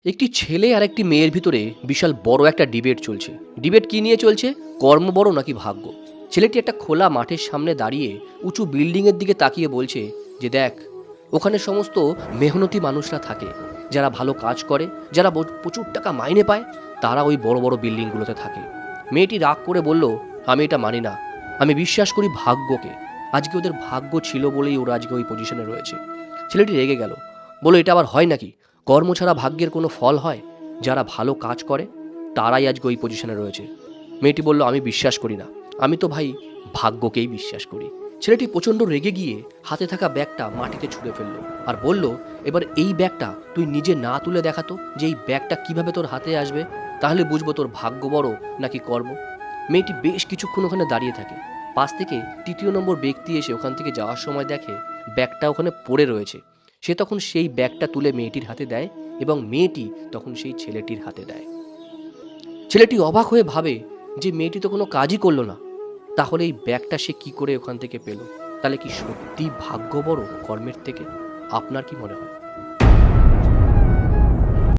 একটি ছেলে আর একটি মেয়ের ভিতরে বিশাল বড় একটা ডিবেট চলছে। ডিবেট কি নিয়ে চলছে? কর্ম বড় নাকি ভাগ্য। ছেলেটি একটা খোলা মাঠের সামনে দাঁড়িয়ে উঁচু বিল্ডিংয়ের দিকে তাকিয়ে বলছে যে দেখ, ওখানে সমস্ত মেহনতি মানুষরা থাকে, যারা ভালো কাজ করে, যারা প্রচুর টাকা মাইনে পায়, তারা ওই বড় বড় বিল্ডিংগুলোতে থাকে। মেয়েটি রাগ করে বলল, আমি এটা মানি না, আমি বিশ্বাস করি ভাগ্যকে। আজকে ওদের ভাগ্য ছিল বলেই ওরা আজকে ওই পজিশনে রয়েছে। ছেলেটি রেগে গেল, বলল, এটা আবার হয় নাকি? কর্ম ছাড়া ভাগ্যের কোনো ফল হয়? যারা ভালো কাজ করে তারাই আজকে ওই পজিশনে রয়েছে। মেয়েটি বলল, আমি বিশ্বাস করি না, আমি তো ভাই ভাগ্যকেই বিশ্বাস করি। ছেলেটি প্রচণ্ড রেগে গিয়ে হাতে থাকা ব্যাগটা মাটিতে ছুঁড়ে ফেলল আর বলল, এবার এই ব্যাগটা তুই নিজে না তুলে দেখাতো যে এই ব্যাগটা কিভাবে তোর হাতে আসবে, তাহলে বুঝবো তোর ভাগ্য বড় নাকি কর্ম। মেয়েটি বেশ কিছুক্ষণ ওখানে দাঁড়িয়ে থাকে। পাশ থেকে তৃতীয় নম্বর ব্যক্তি এসে ওখান থেকে যাওয়ার সময় দেখে ব্যাগটা ওখানে পড়ে রয়েছে। সে তখন সেই ব্যাগটা তুলে মেয়েটির হাতে দেয় এবং মেয়েটি তখন সেই ছেলেটির হাতে দেয়। ছেলেটি অবাক হয়ে ভাবে যে মেয়েটি তো কোনো কাজই করলো না, তাহলে এই ব্যাগটা সে কি করে ওখান থেকে পেল? তাহলে কি সত্যি ভাগ্য বড় কর্মের থেকে? আপনার কি মনে হয়?